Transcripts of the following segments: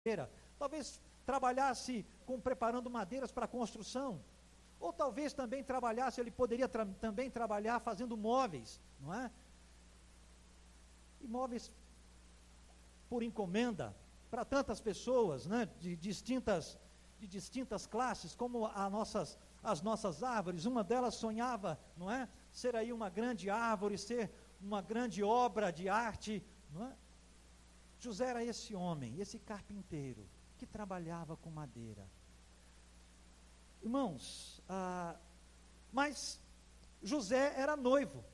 madeira, talvez trabalhasse preparando madeiras para construção, ou talvez também trabalhasse, ele poderia também trabalhar fazendo móveis, não é? E móveis por encomenda, para tantas pessoas, né, de distintas classes, como as nossas árvores. Uma delas sonhava, não é, ser aí uma grande árvore, ser uma grande obra de arte, não é? José era esse homem, esse carpinteiro, que trabalhava com madeira. Irmãos, mas José era noivo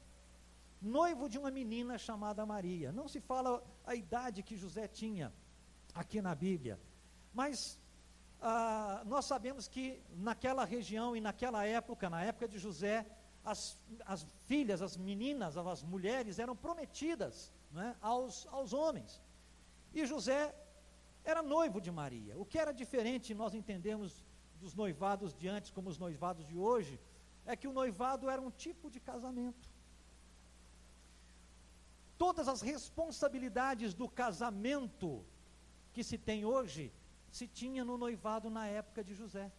de uma menina chamada Maria. Não se fala a idade que José tinha aqui na Bíblia, mas nós sabemos que naquela região e naquela época, na época de José, as filhas, as meninas, as mulheres eram prometidas, não é, aos homens. E José era noivo de Maria. O que era diferente, nós entendemos, dos noivados de antes como os noivados de hoje, é que o noivado era um tipo de casamento. Todas as responsabilidades do casamento que se tem hoje, se tinha no noivado na época de José,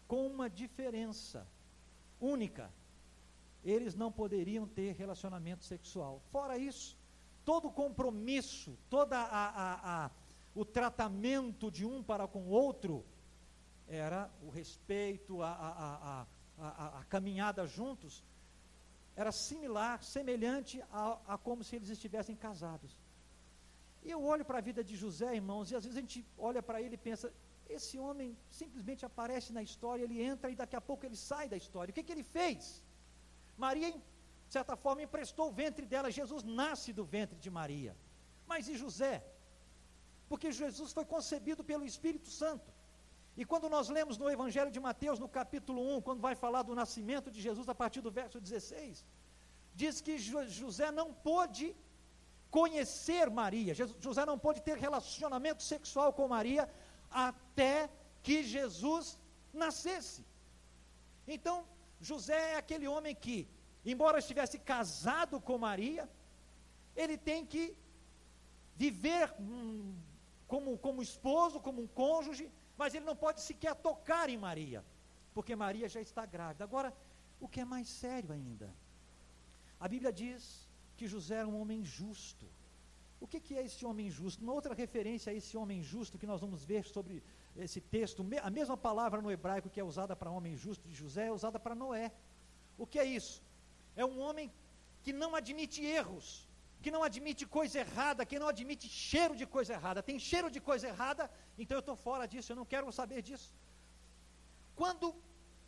com uma diferença única: eles não poderiam ter relacionamento sexual. Fora isso, todo o compromisso, o tratamento de um para com o outro, era o respeito, a caminhada juntos, era semelhante a como se eles estivessem casados. E eu olho para a vida de José, irmãos, e às vezes a gente olha para ele e pensa, esse homem simplesmente aparece na história, ele entra e daqui a pouco ele sai da história. O que ele fez? Maria, de certa forma, emprestou o ventre dela, Jesus nasce do ventre de Maria. Mas e José? Porque Jesus foi concebido pelo Espírito Santo. E quando nós lemos no Evangelho de Mateus, no capítulo 1, quando vai falar do nascimento de Jesus, a partir do verso 16, diz que José não pôde conhecer Maria, José não pôde ter relacionamento sexual com Maria, até que Jesus nascesse. Então, José é aquele homem que, embora estivesse casado com Maria, ele tem que viver como esposo, como um cônjuge, mas ele não pode sequer tocar em Maria, porque Maria já está grávida. Agora, o que é mais sério ainda, a Bíblia diz que José era um homem justo. O que é esse homem justo? Uma outra referência a esse homem justo que nós vamos ver sobre esse texto, a mesma palavra no hebraico que é usada para homem justo de José, é usada para Noé. O que é isso? É um homem que não admite erros, que não admite coisa errada, que não admite cheiro de coisa errada. Tem cheiro de coisa errada, então eu estou fora disso, eu não quero saber disso. Quando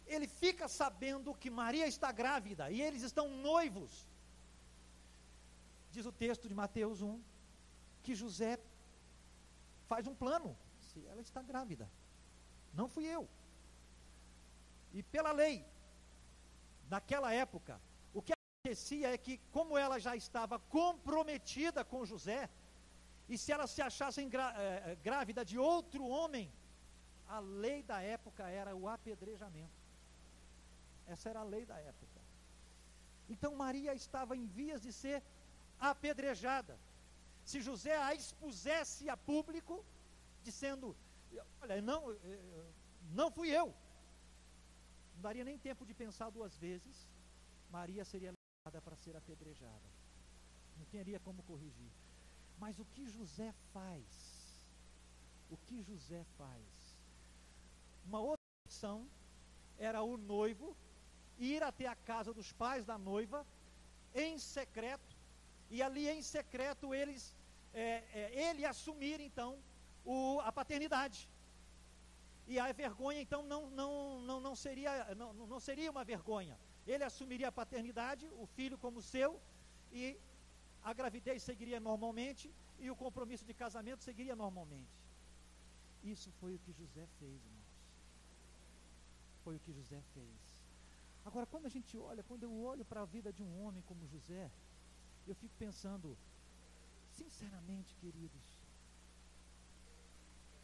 ele fica sabendo que Maria está grávida e eles estão noivos, diz o texto de Mateus 1, que José faz um plano. Se ela está grávida, não fui eu. E pela lei, naquela época, o que acontecia é que, como ela já estava comprometida com José, e se ela se achasse grávida de outro homem, a lei da época era o apedrejamento. Essa era a lei da época. Então Maria estava em vias de ser apedrejada. Se José a expusesse a público, dizendo, olha, não fui eu, não daria nem tempo de pensar duas vezes, Maria seria levada para ser apedrejada, não teria como corrigir. Mas o que José faz? Uma outra opção era o noivo ir até a casa dos pais da noiva em secreto, e ali em secreto ele assumir então a paternidade. E a vergonha então não seria uma vergonha. Ele assumiria a paternidade, o filho como seu, e a gravidez seguiria normalmente, e o compromisso de casamento seguiria normalmente. Isso foi o que José fez, irmãos. Foi o que José fez. Agora, quando eu olho para a vida de um homem como José, eu fico pensando, sinceramente, queridos,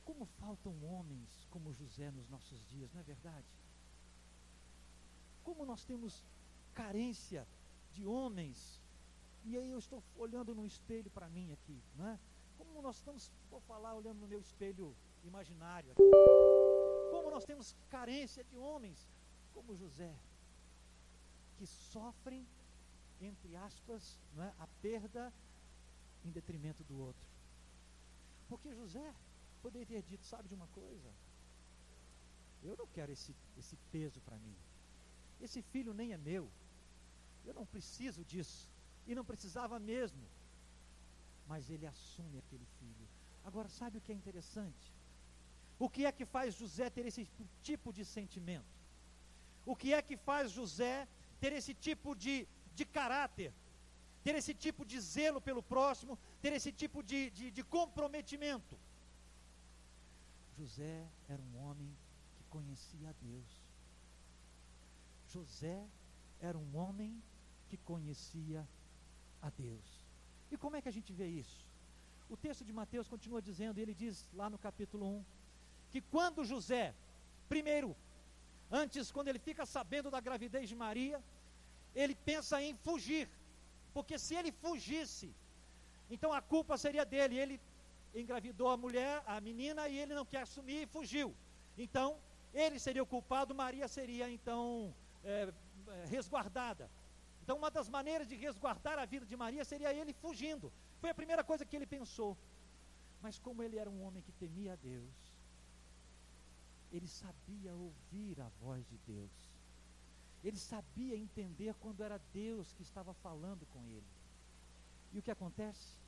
como faltam homens como José nos nossos dias, não é verdade? Como nós temos carência de homens, e aí eu estou olhando no espelho para mim aqui, não é? Como nós estamos, vou falar olhando no meu espelho imaginário aqui, como nós temos carência de homens como José, que sofrem, entre aspas, não é, a perda em detrimento do outro. Porque José poderia ter dito, sabe de uma coisa? Eu não quero esse peso para mim. Esse filho nem é meu. Eu não preciso disso. E não precisava mesmo. Mas ele assume aquele filho. Agora, sabe o que é interessante? O que é que faz José ter esse tipo de sentimento? O que é que faz José ter esse tipo de caráter? Ter esse tipo de zelo pelo próximo? Ter esse tipo de comprometimento? José era um homem que conhecia a Deus. José era um homem que conhecia a Deus. E como é que a gente vê isso? O texto de Mateus continua dizendo, ele diz lá no capítulo 1, que quando José, primeiro, antes, quando ele fica sabendo da gravidez de Maria, ele pensa em fugir, porque se ele fugisse, então a culpa seria dele. Ele engravidou a mulher, a menina, e ele não quer assumir e fugiu. Então, ele seria o culpado, Maria seria então resguardada. Então, uma das maneiras de resguardar a vida de Maria seria ele fugindo. Foi a primeira coisa que ele pensou. Mas como ele era um homem que temia a Deus, ele sabia ouvir a voz de Deus. Ele sabia entender quando era Deus que estava falando com ele. E o que acontece?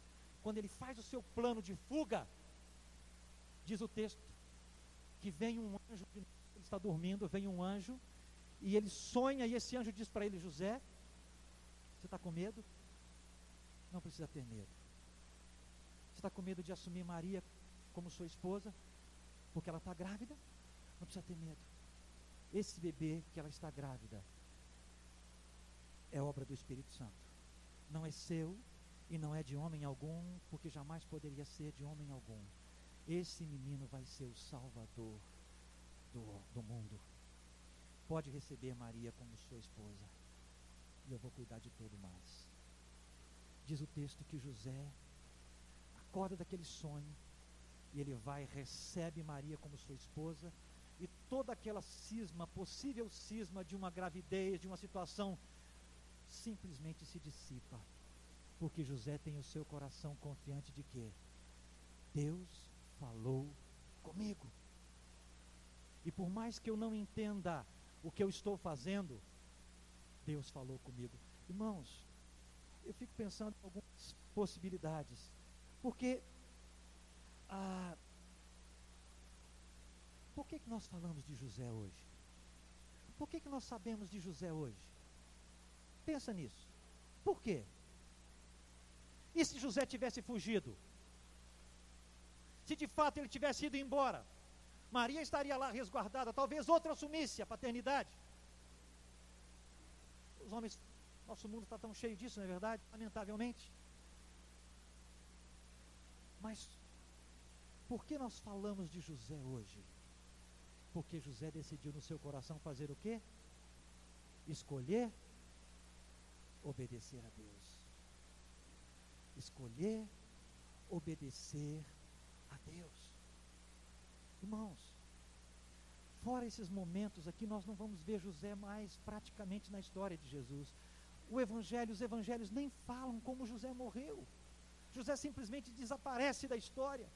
Quando ele faz o seu plano de fuga, diz o texto, que vem um anjo, ele está dormindo, vem um anjo, e ele sonha, e esse anjo diz para ele, José, você está com medo? Não precisa ter medo. Você está com medo de assumir Maria como sua esposa, porque ela está grávida? Não precisa ter medo. Esse bebê que ela está grávida é obra do Espírito Santo. Não é seu e não é de homem algum, porque jamais poderia ser de homem algum. Esse menino vai ser o Salvador do mundo. Pode receber Maria como sua esposa e eu vou cuidar de tudo mais. Diz o texto que José acorda daquele sonho e ele vai, recebe Maria como sua esposa, e toda aquela cisma, possível cisma de uma gravidez, de uma situação, simplesmente se dissipa, porque José tem o seu coração confiante de que Deus falou comigo, e por mais que eu não entenda o que eu estou fazendo, Deus falou comigo. Irmãos, eu fico pensando em algumas possibilidades, porque por que nós falamos de José hoje? Por que nós sabemos de José hoje? Pensa nisso. Por quê? E se José tivesse fugido? Se de fato ele tivesse ido embora, Maria estaria lá resguardada, talvez outra assumisse a paternidade. Os homens, nosso mundo está tão cheio disso, não é verdade? Lamentavelmente. Mas por que nós falamos de José hoje? Porque José decidiu no seu coração fazer o quê? Escolher obedecer a Deus. Escolher obedecer a Deus. Irmãos, fora esses momentos aqui, nós não vamos ver José mais praticamente na história de Jesus. Os evangelhos nem falam como José morreu. José simplesmente desaparece da história.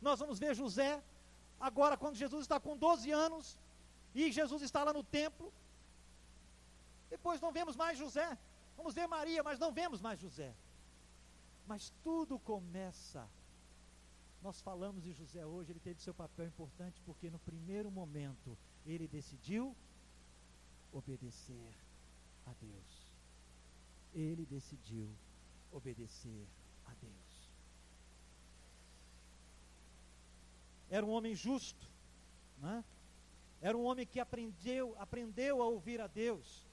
Nós vamos ver José agora quando Jesus está com 12 anos e Jesus está lá no templo. Depois não vemos mais José. Vamos ver Maria, mas não vemos mais José. Mas tudo começa. Nós falamos de José hoje, ele teve seu papel importante porque no primeiro momento ele decidiu obedecer a Deus. Ele decidiu obedecer a Deus. Era um homem justo, né? Era um homem que aprendeu a ouvir a Deus.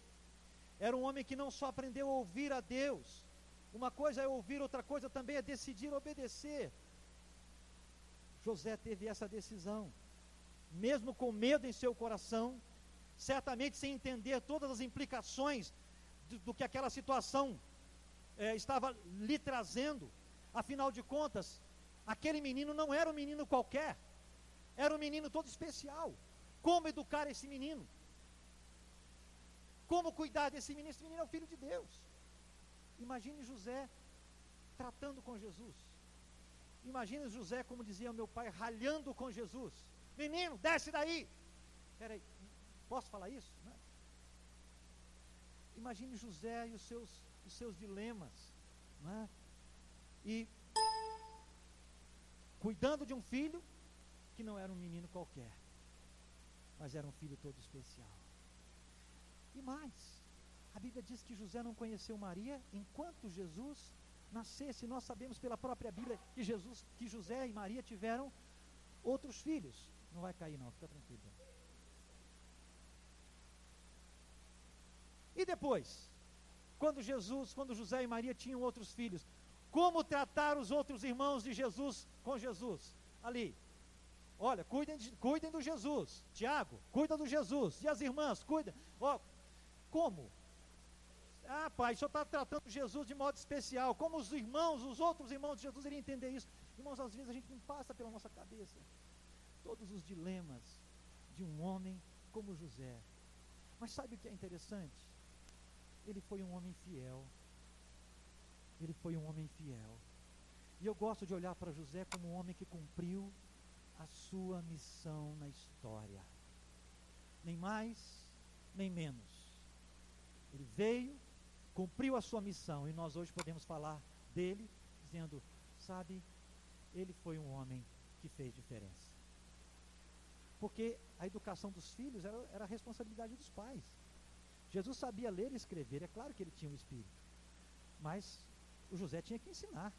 Era um homem que não só aprendeu a ouvir a Deus, uma coisa é ouvir, outra coisa também é decidir obedecer. José teve essa decisão, mesmo com medo em seu coração, certamente sem entender todas as implicações do que aquela situação estava lhe trazendo. Afinal de contas, Aquele menino não era um menino qualquer, era um menino todo especial. Como educar esse menino? Como cuidar desse menino? Esse menino é o Filho de Deus. Imagine José tratando com Jesus. Imagine José, como dizia meu pai, ralhando com Jesus. Menino, desce daí. Espera aí, posso falar isso? Não. Imagine José e os seus dilemas, não é? E cuidando de um filho que não era um menino qualquer, mas era um filho todo especial. E mais, a Bíblia diz que José não conheceu Maria enquanto Jesus nascesse. Nós sabemos pela própria Bíblia que José e Maria tiveram outros filhos. Não vai cair não, fica tranquilo. E depois, quando José e Maria tinham outros filhos, como tratar os outros irmãos de Jesus com Jesus? Ali, olha, cuidem do Jesus. Tiago, cuida do Jesus. E as irmãs, cuidem. Como? Ah, pai, o senhor está tratando Jesus de modo especial. Como os outros irmãos de Jesus iriam entender isso? Irmãos, às vezes a gente não passa pela nossa cabeça todos os dilemas de um homem como José. Mas sabe o que é interessante? Ele foi um homem fiel. Ele foi um homem fiel. E eu gosto de olhar para José como um homem que cumpriu a sua missão na história. Nem mais, nem menos. Ele veio, cumpriu a sua missão, e nós hoje podemos falar dele, dizendo, sabe, ele foi um homem que fez diferença. Porque a educação dos filhos era a responsabilidade dos pais. Jesus sabia ler e escrever, é claro que ele tinha um espírito, mas o José tinha que ensinar.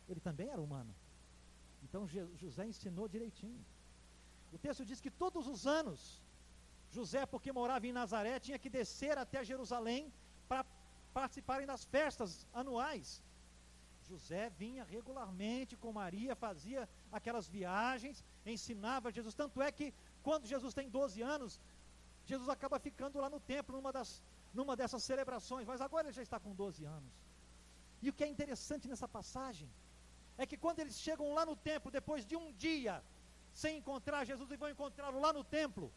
Ele também era humano. Então José ensinou direitinho. O texto diz que todos os anos, José, porque morava em Nazaré, tinha que descer até Jerusalém para participarem das festas anuais. José vinha regularmente com Maria, fazia aquelas viagens, ensinava Jesus. Tanto é que quando Jesus tem 12 anos, Jesus acaba ficando lá no templo, numa dessas celebrações, mas agora ele já está com 12 anos. E o que é interessante nessa passagem, é que quando eles chegam lá no templo, depois de um dia, sem encontrar Jesus, e vão encontrá-lo lá no templo,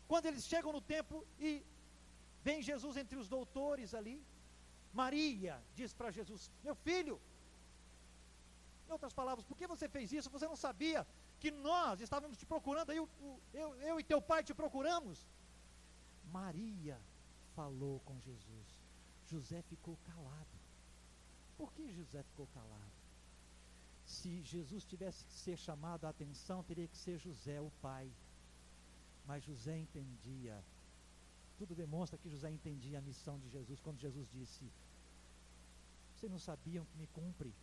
quando eles chegam no templo e vem Jesus entre os doutores ali, Maria diz para Jesus, meu filho, em outras palavras, por que você fez isso? Você não sabia que nós estávamos te procurando, aí eu e teu pai te procuramos? Maria falou com Jesus. José ficou calado. Por que José ficou calado? Se Jesus tivesse que ser chamado a atenção, teria que ser José, o pai. Mas José entendia. Tudo demonstra que José entendia a missão de Jesus, quando Jesus disse, vocês não sabiam que me cumpre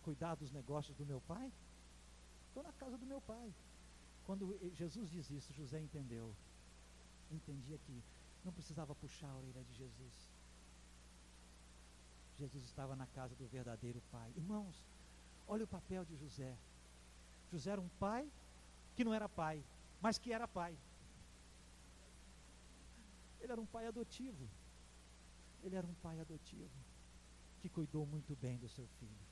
cuidar dos negócios do meu pai? Estou na casa do meu pai. Quando Jesus diz isso, José entendeu. Entendia que não precisava puxar a orelha de Jesus. Jesus estava na casa do verdadeiro pai. Irmãos, olha o papel de José. José era um pai que não era pai, mas que era pai. Ele era um pai adotivo. Ele era um pai adotivo que cuidou muito bem do seu filho.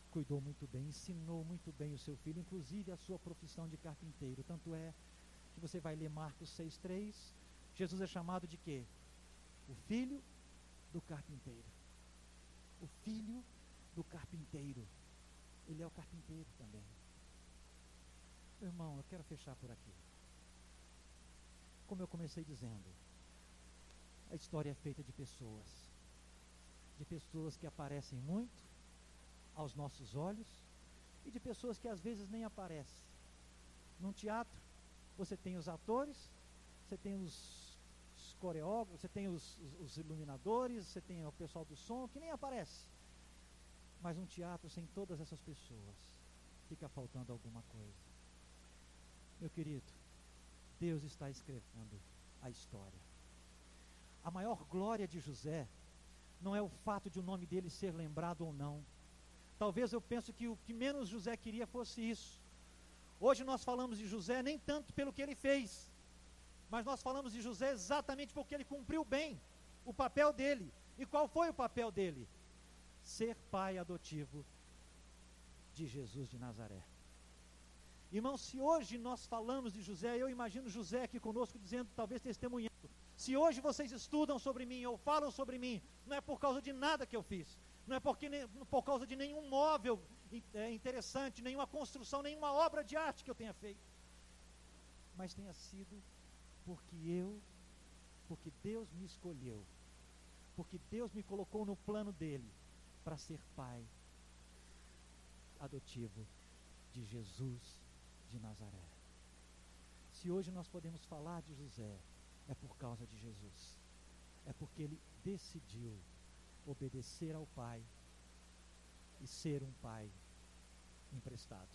Cuidou muito bem, ensinou muito bem o seu filho, inclusive a sua profissão de carpinteiro. Tanto é que você vai ler Marcos 6,3, Jesus é chamado de quê? O filho do carpinteiro. O filho do carpinteiro. Ele é o carpinteiro também. Meu irmão, eu quero fechar por aqui. Como eu comecei dizendo, a história é feita de pessoas que aparecem muito aos nossos olhos e de pessoas que às vezes nem aparecem. Num teatro, você tem os atores, você tem os coreógrafos, você tem os iluminadores, você tem o pessoal do som que nem aparece. Mas um teatro sem todas essas pessoas, fica faltando alguma coisa. Meu querido, Deus está escrevendo a história. A maior glória de José não é o fato de o nome dele ser lembrado ou não. Talvez eu pense que o que menos José queria fosse isso. Hoje nós falamos de José nem tanto pelo que ele fez, mas nós falamos de José exatamente porque ele cumpriu bem o papel dele. E qual foi o papel dele? ser pai adotivo de Jesus de Nazaré. Irmãos, se hoje nós falamos de José, eu imagino José aqui conosco dizendo, talvez testemunhando, se hoje vocês estudam sobre mim ou falam sobre mim, não é por causa de nada que eu fiz, não é por causa de nenhum móvel interessante, nenhuma construção, nenhuma obra de arte que eu tenha feito, mas tenha sido porque Deus me escolheu, porque Deus me colocou no plano dele para ser pai adotivo de Jesus de Nazaré. Se hoje nós podemos falar de José, é por causa de Jesus, é porque ele decidiu obedecer ao Pai e ser um pai emprestado.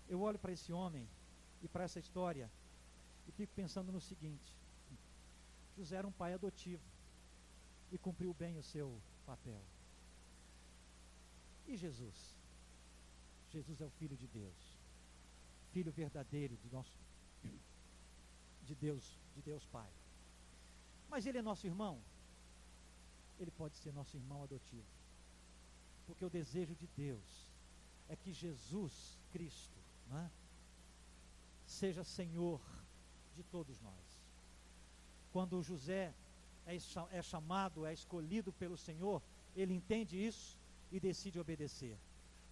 Eu olho para esse homem e para essa história e fico pensando no seguinte: José era um pai adotivo e cumpriu bem o seu papel. E Jesus? Jesus é o Filho de Deus, Filho verdadeiro de Deus Pai. Mas ele é nosso irmão? Ele pode ser nosso irmão adotivo, porque o desejo de Deus é que Jesus Cristo, né, seja Senhor de todos nós. Quando José é chamado, é escolhido pelo Senhor, ele entende isso e decide obedecer.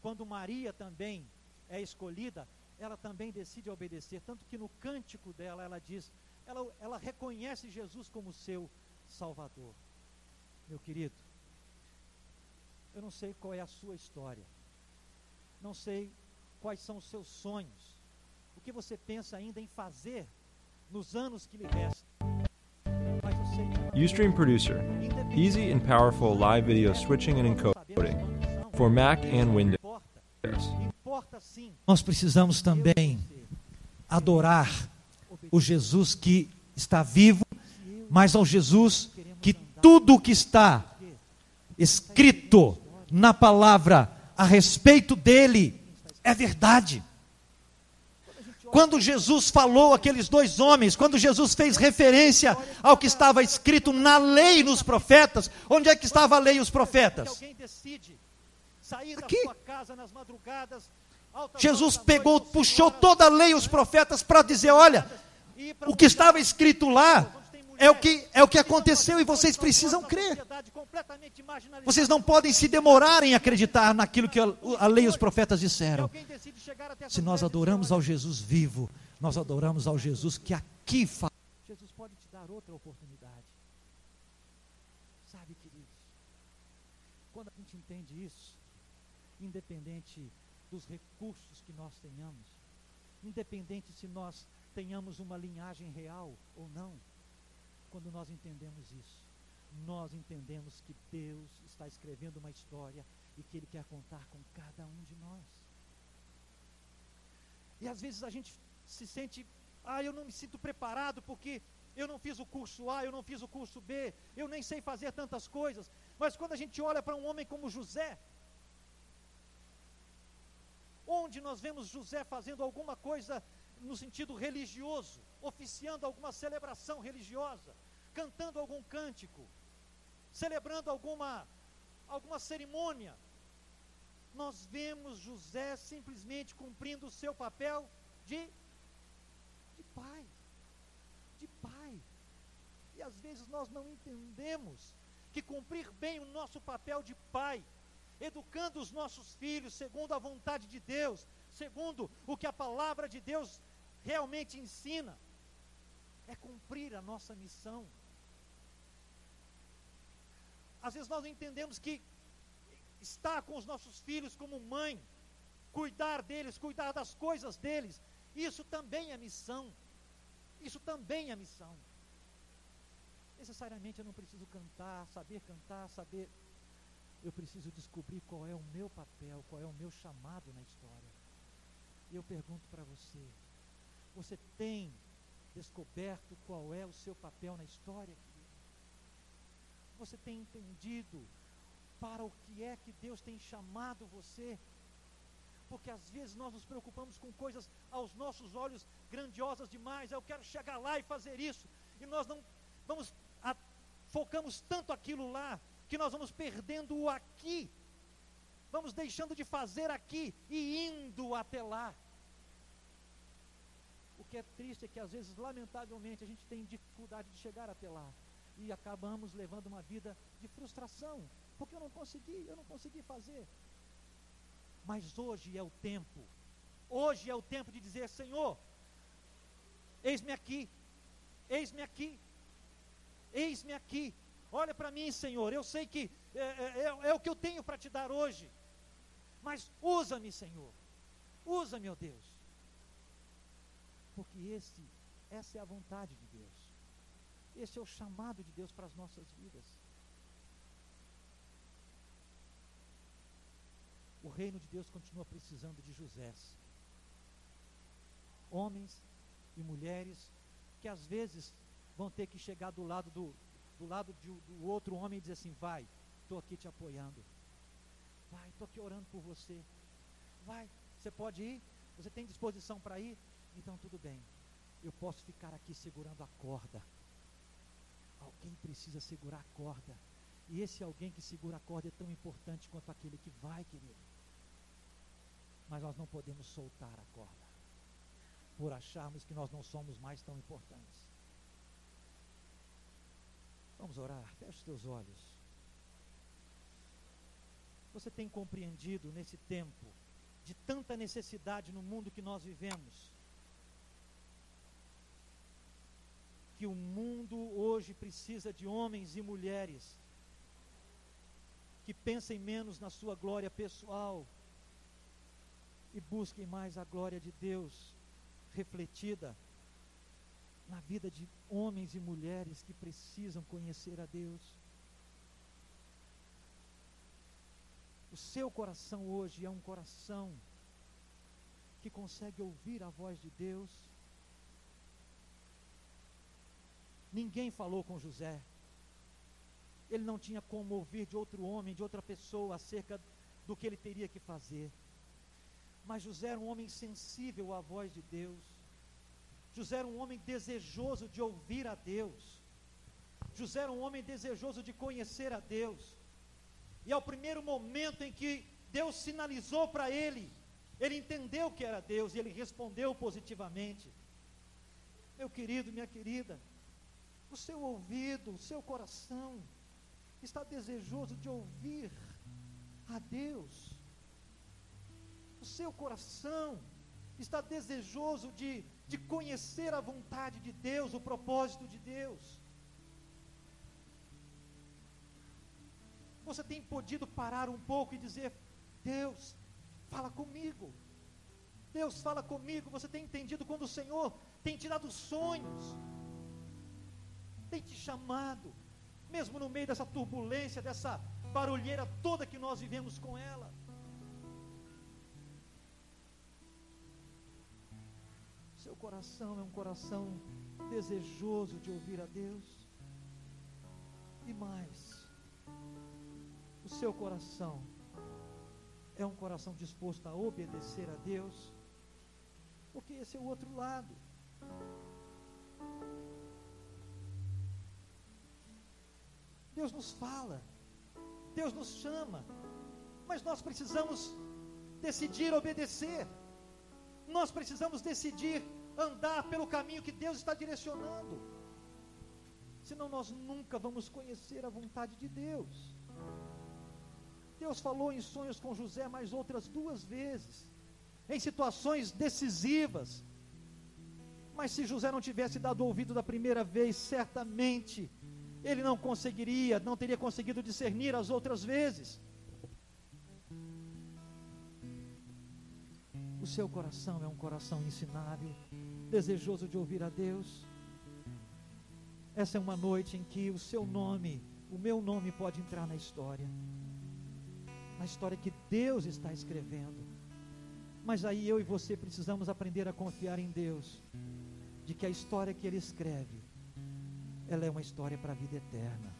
Quando Maria também é escolhida, ela também decide obedecer, tanto que no cântico dela ela diz, ela reconhece Jesus como seu Salvador. Meu querido, eu não sei qual é a sua história, não sei quais são os seus sonhos, o que você pensa ainda em fazer nos anos que lhe restam, mas eu sei... Ustream Producer, easy and powerful live video switching and encoding for Mac and Windows. Nós precisamos também adorar o Jesus que está vivo, mas ao Jesus que tudo o que está escrito na palavra a respeito dele é verdade. Quando Jesus falou àqueles dois homens, quando Jesus fez referência ao que estava escrito na lei e nos profetas, onde é que estava a lei e os profetas? Aqui. Jesus pegou, puxou toda a lei e os profetas para dizer, olha, o que estava escrito lá é o que aconteceu e vocês precisam crer. Vocês não podem se demorar em acreditar naquilo que a lei e os profetas disseram. Se nós adoramos ao Jesus vivo, nós adoramos ao Jesus que aqui fala. Jesus pode te dar outra oportunidade. Sabe, queridos, quando a gente entende isso, independente dos recursos que nós tenhamos, independente se nós tenhamos uma linhagem real ou não, quando nós entendemos isso, nós entendemos que Deus está escrevendo uma história e que Ele quer contar com cada um de nós. E às vezes a gente se sente, eu não me sinto preparado porque eu não fiz o curso A, eu não fiz o curso B, eu nem sei fazer tantas coisas. Mas quando a gente olha para um homem como José, onde nós vemos José fazendo alguma coisa no sentido religioso, oficiando alguma celebração religiosa, cantando algum cântico, celebrando alguma cerimônia, nós vemos José simplesmente cumprindo o seu papel de pai, e às vezes nós não entendemos que cumprir bem o nosso papel de pai, educando os nossos filhos segundo a vontade de Deus, segundo o que a palavra de Deus realmente ensina, é cumprir a nossa missão. Às vezes nós não entendemos que estar com os nossos filhos como mãe, cuidar deles, cuidar das coisas deles, isso também é missão. Isso também é missão. Necessariamente eu não preciso cantar, saber. Eu preciso descobrir qual é o meu papel, qual é o meu chamado na história. E eu pergunto para você, você tem descoberto qual é o seu papel na história, querido? Você tem entendido para o que é que Deus tem chamado você? Porque às vezes nós nos preocupamos com coisas aos nossos olhos grandiosas demais. Eu quero chegar lá e fazer isso. E nós não vamos focamos tanto aquilo lá, que nós vamos perdendo o aqui, vamos deixando de fazer aqui e indo até lá. O que é triste é que às vezes, lamentavelmente, a gente tem dificuldade de chegar até lá, e acabamos levando uma vida de frustração, porque eu não consegui fazer. Mas hoje é o tempo de dizer: Senhor, eis-me aqui, eis-me aqui, eis-me aqui, olha para mim, Senhor, eu sei que é o que eu tenho para te dar hoje, mas usa-me, Senhor, usa-me, ó Deus, porque essa é a vontade de Deus, esse é o chamado de Deus para as nossas vidas. O reino de Deus continua precisando de Josés, homens e mulheres que às vezes vão ter que chegar do lado do outro homem e dizer assim: vai, estou aqui te apoiando, vai, estou aqui orando por você, vai, você pode ir? Você tem disposição para ir? Então tudo bem, eu posso ficar aqui segurando a corda. Alguém precisa segurar a corda, e esse alguém que segura a corda é tão importante quanto aquele que vai, querido. Mas nós não podemos soltar a corda, por acharmos que nós não somos mais tão importantes. Vamos orar, feche os teus olhos. Você tem compreendido nesse tempo de tanta necessidade no mundo que nós vivemos, que o mundo hoje precisa de homens e mulheres que pensem menos na sua glória pessoal e busquem mais a glória de Deus refletida na vida de homens e mulheres que precisam conhecer a Deus. O seu coração hoje é um coração que consegue ouvir a voz de Deus. Ninguém falou com José, ele não tinha como ouvir de outro homem, de outra pessoa, acerca do que ele teria que fazer. Mas José era um homem sensível à voz de Deus. José era um homem desejoso de ouvir a Deus. José era um homem desejoso de conhecer a Deus. E ao primeiro momento em que Deus sinalizou para ele, ele entendeu que era Deus e ele respondeu positivamente. Meu querido, minha querida, o seu ouvido, o seu coração está desejoso de ouvir a Deus. O seu coração está desejoso de conhecer a vontade de Deus, o propósito de Deus. Você tem podido parar um pouco e dizer: Deus, fala comigo. Deus, fala comigo. Você tem entendido quando o Senhor tem te dado sonhos, tem te chamado, mesmo no meio dessa turbulência, dessa barulheira toda que nós vivemos com ela. Seu coração é um coração desejoso de ouvir a Deus. E mais, o seu coração é um coração disposto a obedecer a Deus, porque esse é o outro lado. Deus nos fala, Deus nos chama, mas nós precisamos decidir obedecer. Nós precisamos decidir andar pelo caminho que Deus está direcionando, senão nós nunca vamos conhecer a vontade de Deus. Deus falou em sonhos com José mais outras 2 vezes, em situações decisivas, mas se José não tivesse dado ouvido da primeira vez, certamente ele não teria conseguido discernir as outras vezes. O seu coração é um coração ensinável, desejoso de ouvir a Deus. Essa é uma noite em que o seu nome, o meu nome pode entrar na história que Deus está escrevendo. Mas aí eu e você precisamos aprender a confiar em Deus, de que a história que Ele escreve, ela é uma história para a vida eterna,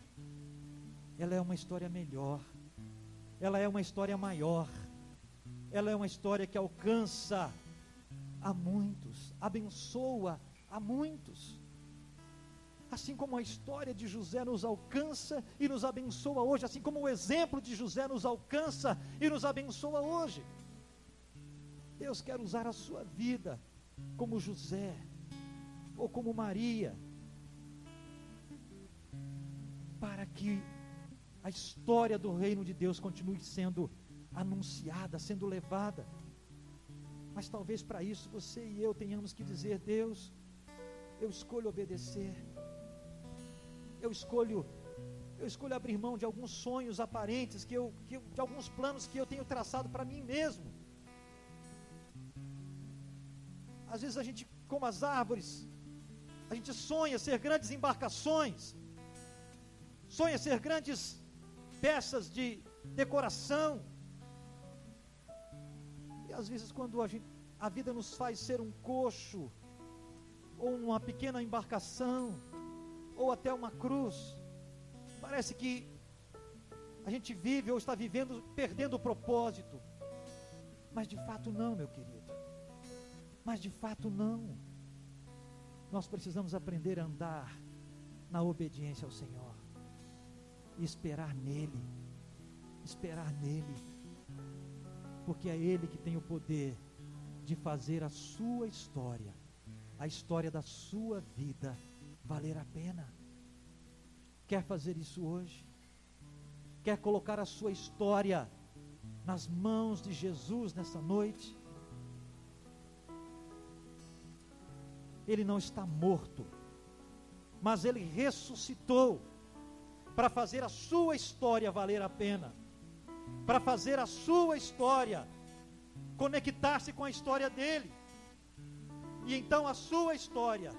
ela é uma história melhor, ela é uma história maior, ela é uma história que alcança a muitos, abençoa a muitos. Assim como a história de José nos alcança e nos abençoa hoje, assim como o exemplo de José nos alcança e nos abençoa hoje. Deus quer usar a sua vida como José ou como Maria, para que a história do reino de Deus continue sendo anunciada, sendo levada. Mas talvez para isso você e eu tenhamos que dizer: Deus, eu escolho obedecer, eu escolho abrir mão de alguns sonhos aparentes, de alguns planos que eu tenho traçado para mim mesmo. Às vezes a gente, como as árvores, a gente sonha ser grandes embarcações, sonha ser grandes peças de decoração, e às vezes quando a vida nos faz ser um cocho, ou uma pequena embarcação, ou até uma cruz, parece que a gente vive ou está vivendo perdendo o propósito. Mas de fato não, meu querido, mas de fato não. Nós precisamos aprender a andar na obediência ao Senhor e esperar nele, porque é Ele que tem o poder de fazer a sua história, a história da sua vida, valer a pena. Quer fazer isso hoje? Quer colocar a sua história nas mãos de Jesus nessa noite? Ele não está morto, mas Ele ressuscitou para fazer a sua história valer a pena, para fazer a sua história conectar-se com a história dele, e então a sua história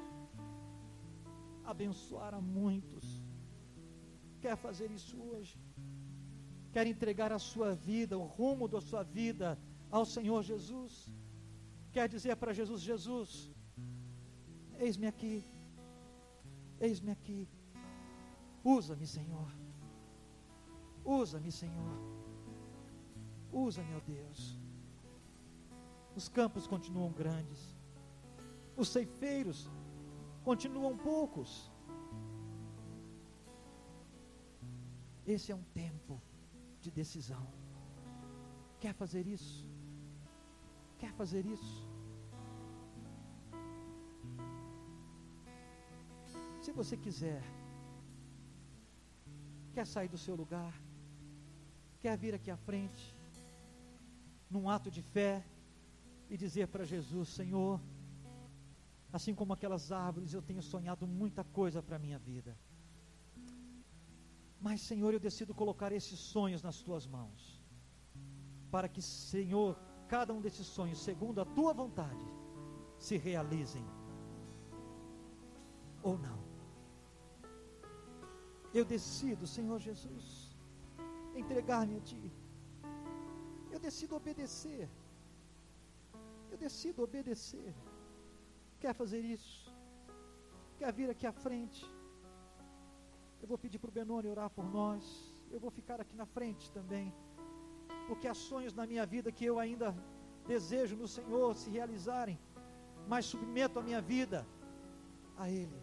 abençoar a muitos. Quer fazer isso hoje? Quer entregar a sua vida, o rumo da sua vida ao Senhor Jesus? Quer dizer para Jesus: Jesus, eis-me aqui, usa-me, Senhor, usa-me, Senhor, usa-me, ó Deus. Os campos continuam grandes, os ceifeiros continuam poucos. Esse é um tempo de decisão. Quer fazer isso? Quer fazer isso? Se você quiser, quer sair do seu lugar, quer vir aqui à frente, num ato de fé, e dizer para Jesus: Senhor, assim como aquelas árvores, eu tenho sonhado muita coisa para a minha vida, mas Senhor, eu decido colocar esses sonhos nas tuas mãos, para que, Senhor, cada um desses sonhos, segundo a tua vontade, se realizem ou não. Eu decido, Senhor Jesus, entregar-me a Ti. Eu decido obedecer. Quer fazer isso? Quer vir aqui à frente? Eu vou pedir para o Benoni orar por nós. Eu vou ficar aqui na frente também, porque há sonhos na minha vida que eu ainda desejo no Senhor se realizarem, mas submeto a minha vida a Ele.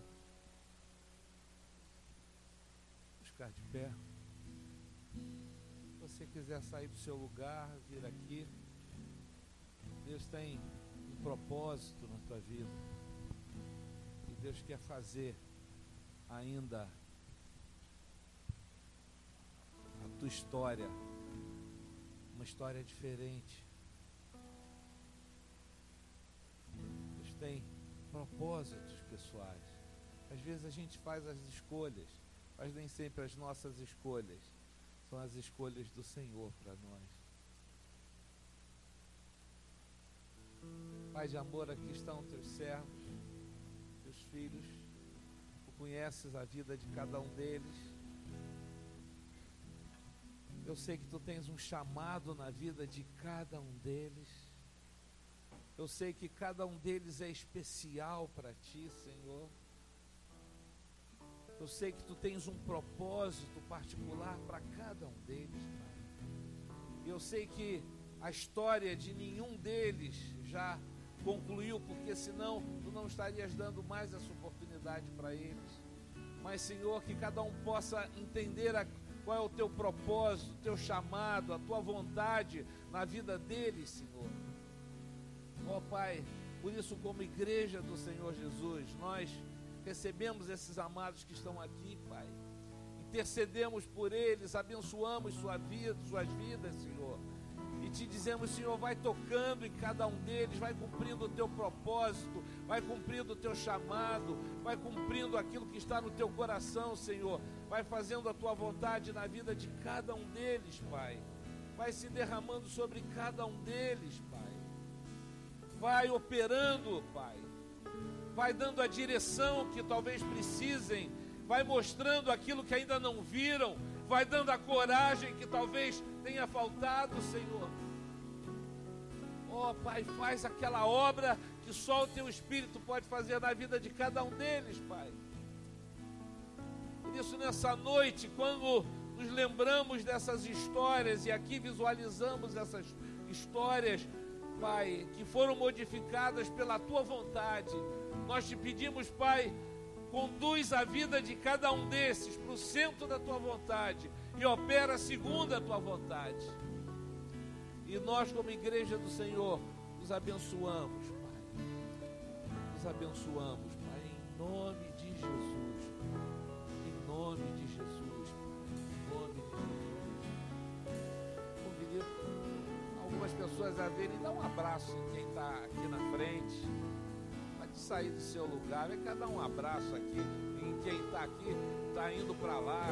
Vamos ficar de pé. Se você quiser sair do seu lugar, vir aqui, Deus tem um propósito na tua vida, e Deus quer fazer ainda a tua história uma história diferente. Deus tem propósitos pessoais. Às vezes a gente faz as escolhas, mas nem sempre as nossas escolhas são as escolhas do Senhor para nós. Pai de amor, aqui estão teus servos, teus filhos. Tu conheces a vida de cada um deles. Eu sei que Tu tens um chamado na vida de cada um deles. Eu sei que cada um deles é especial para Ti, Senhor. Eu sei que Tu tens um propósito particular para cada um deles, Pai. E eu sei que a história de nenhum deles já concluiu, porque senão Tu não estarias dando mais essa oportunidade para eles. Mas, Senhor, que cada um possa entender qual é o teu propósito, o teu chamado, a tua vontade na vida deles, Senhor. Ó Pai, por isso, como igreja do Senhor Jesus, nós recebemos esses amados que estão aqui, Pai. Intercedemos por eles, abençoamos suas vidas, Senhor. E te dizemos, Senhor, vai tocando em cada um deles, vai cumprindo o teu propósito, vai cumprindo o teu chamado, vai cumprindo aquilo que está no teu coração, Senhor. Vai fazendo a tua vontade na vida de cada um deles, Pai. Vai se derramando sobre cada um deles, Pai. Vai operando, Pai. Vai dando a direção que talvez precisem, vai mostrando aquilo que ainda não viram, vai dando a coragem que talvez tenha faltado, Senhor. Ó Pai, faz aquela obra que só o teu Espírito pode fazer na vida de cada um deles, Pai. Por isso, nessa noite, quando nos lembramos dessas histórias e aqui visualizamos essas histórias, Pai, que foram modificadas pela tua vontade, nós te pedimos, Pai, conduz a vida de cada um desses para o centro da tua vontade e opera segundo a tua vontade. E nós, como igreja do Senhor, nos abençoamos, Pai. Nos abençoamos, Pai, em nome de Jesus. Em nome de Jesus, Pai. Em nome de Jesus. Convido algumas pessoas a verem, dá um abraço em quem está aqui na frente. Sair do seu lugar, vai dar um abraço aqui em quem está aqui, está indo para lá.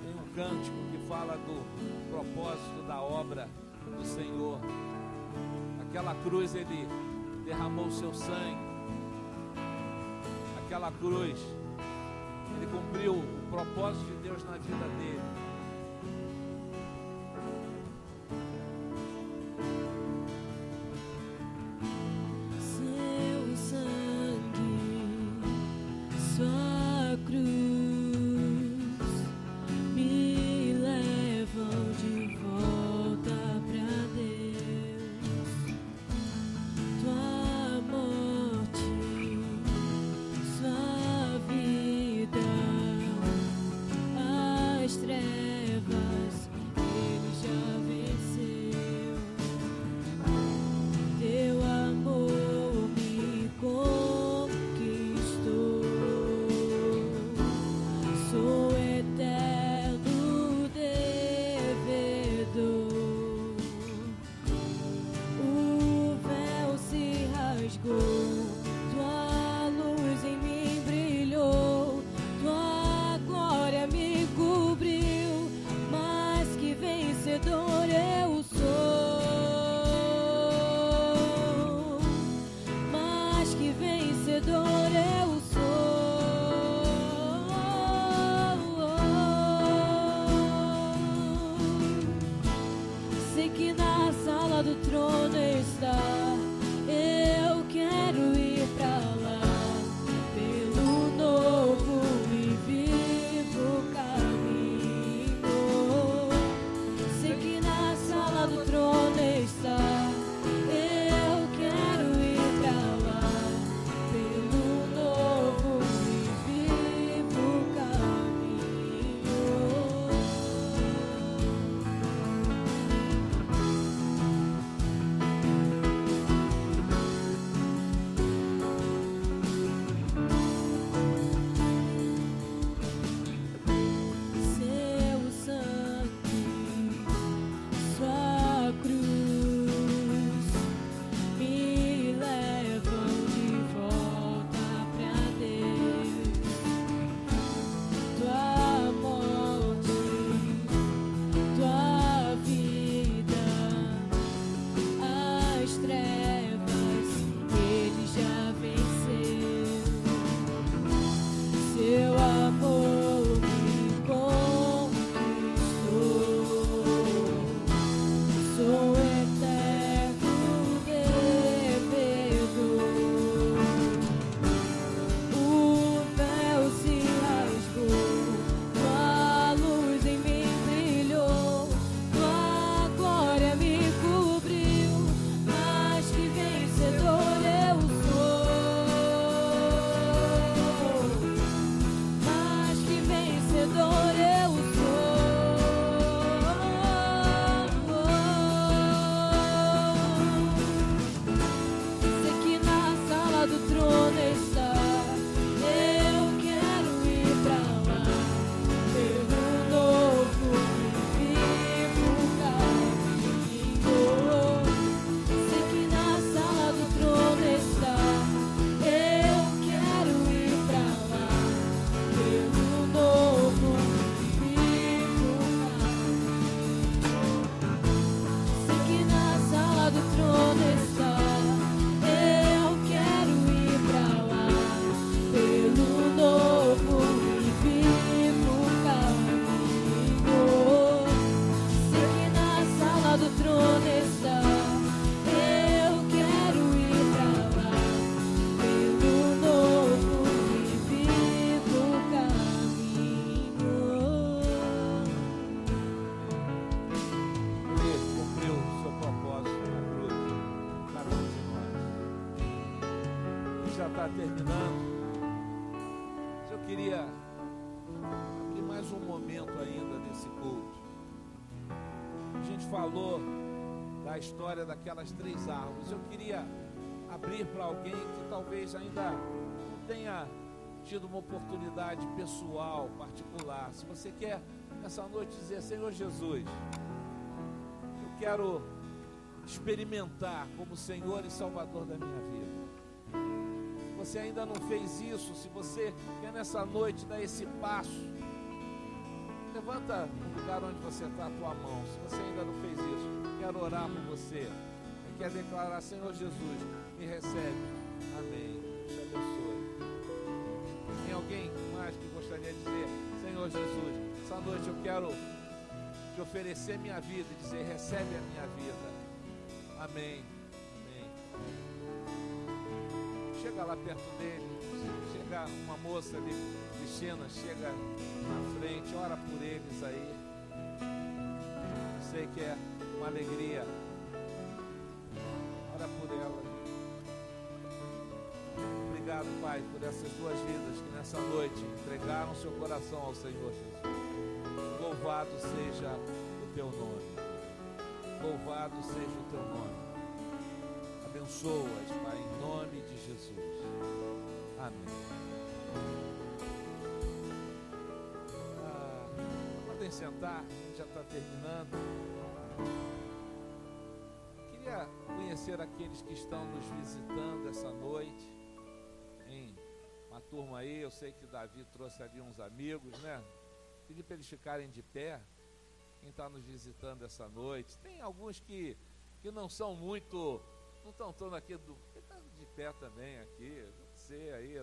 Tem um cântico que fala do propósito da obra do Senhor. Aquela cruz, ele derramou o seu sangue. Aquela cruz, ele cumpriu o propósito de Deus na vida dele. Seu sangue, sua cruz, me levam de volta pra Deus. Tua morte, sua vida, as trevas, ele já venceu. Teu amor me conquistou. Sou eterno devedor. O véu se rasgou. Tua luz em mim brilhou, tua glória me cobriu, mas que vencedor eu sou, mas que vencedor eu sou. Sei que na sala do trono está. Eu quero ir pra lá, pelo novo e vivo caminho. Sei que na sala do trono está. Eu quero ir pra lá, pelo novo e vivo caminho. está terminando. Mas eu queria abrir mais um momento ainda nesse culto. A gente falou da história daquelas 3 árvores. Eu queria abrir para alguém que talvez ainda não tenha tido uma oportunidade pessoal, particular. Se você quer nessa noite dizer: Senhor Jesus, eu quero experimentar como Senhor e Salvador da minha vida. Se você ainda não fez isso, se você quer nessa noite dar esse passo, levanta no lugar onde você está a tua mão. Se você ainda não fez isso, quero orar por você. E quer declarar: Senhor Jesus, me recebe. Amém. Deus te abençoe. Tem alguém mais que gostaria de dizer: Senhor Jesus, essa noite eu quero te oferecer minha vida e dizer: recebe a minha vida. Amém. Amém. Chega lá perto dele. Chega uma moça ali, Cristina, chega na frente, ora por eles aí. Sei que é uma alegria. Ora por ela. Obrigado, Pai, por essas 2 vidas que nessa noite entregaram seu coração ao Senhor Jesus. Louvado seja o teu nome. Louvado seja o teu nome. Abençoa-as, Pai, em nome de Jesus. Amém. Podem sentar, a gente já está terminando. Queria conhecer aqueles que estão nos visitando essa noite. Uma turma aí, eu sei que o Davi trouxe ali uns amigos, né? Pedi para eles ficarem de pé. Quem está nos visitando essa noite. Tem alguns que não são muito, não estão todos aqui, está de pé também aqui. Você aí,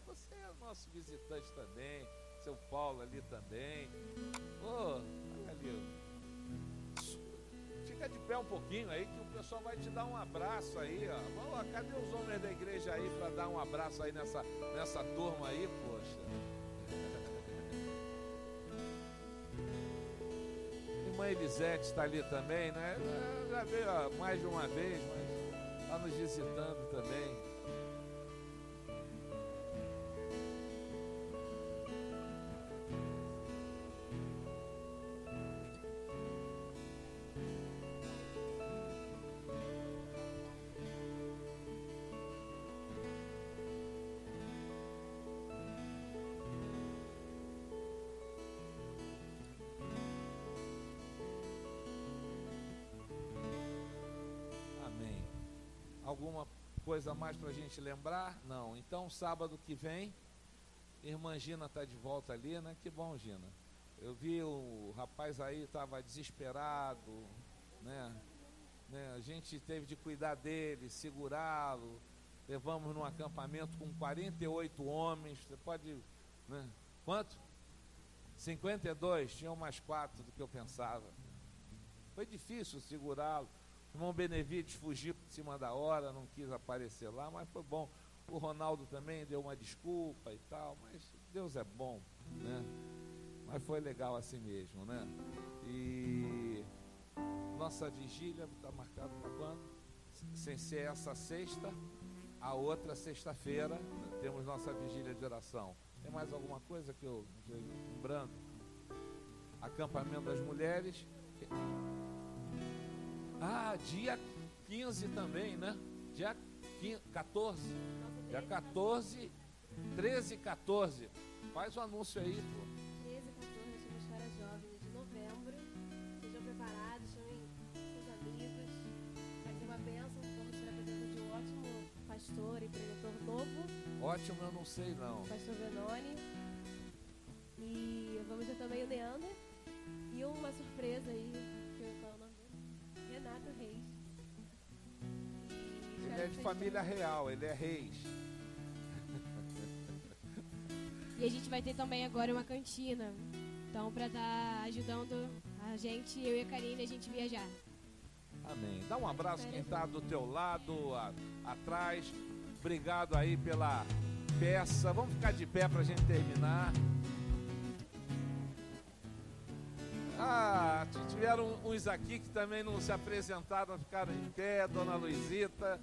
você é nosso visitante também. Seu Paulo ali também. Ali. Fica de pé um pouquinho aí que o pessoal vai te dar um abraço aí, ó. Cadê os homens da igreja aí para dar um abraço aí nessa turma aí, poxa? Irmã Elisete está ali também, né? Já veio mais de uma vez, mas está nos visitando também. Alguma coisa mais para a gente lembrar? Não. Então, sábado que vem, irmã Gina está de volta ali, né? Que bom, Gina. Eu vi o rapaz aí, estava desesperado, né? A gente teve de cuidar dele, segurá-lo. Levamos num acampamento com 48 homens. Você pode, né? Quanto? 52, tinham mais 4 do que eu pensava. Foi difícil segurá-lo. O irmão Benevides fugiu por cima da hora, não quis aparecer lá, mas foi bom. O Ronaldo também deu uma desculpa e tal, mas Deus é bom, né? Mas foi legal assim mesmo, né? E nossa vigília está marcada para quando? Sem ser essa sexta, a outra sexta-feira, temos nossa vigília de oração. Tem mais alguma coisa que eu lembrando? Acampamento das mulheres. Dia 15 também, né? Dia 14. Dia 14, 13 e 14. Faz o anúncio aí, pô. 13 e 14, somos Férias Jovens de novembro. Sejam preparados, chamem seus amigos. Vai ser uma bênção. Vamos ter a presença de um ótimo pastor e pregador novo. Ótimo, eu não sei não. Pastor Benoni. E vamos ter também o Neander. E uma surpresa aí, qual é o nome dele? Renato Reis. Ele é de família real, ele é Reis. E a gente vai ter também agora uma cantina. Então, para estar ajudando a gente, eu e a Karine, a gente viajar. Amém. Dá um abraço quem está do teu lado, atrás. Obrigado aí pela peça. Vamos ficar de pé para a gente terminar. Tiveram uns aqui que também não se apresentaram, ficaram em pé. Dona Luizita.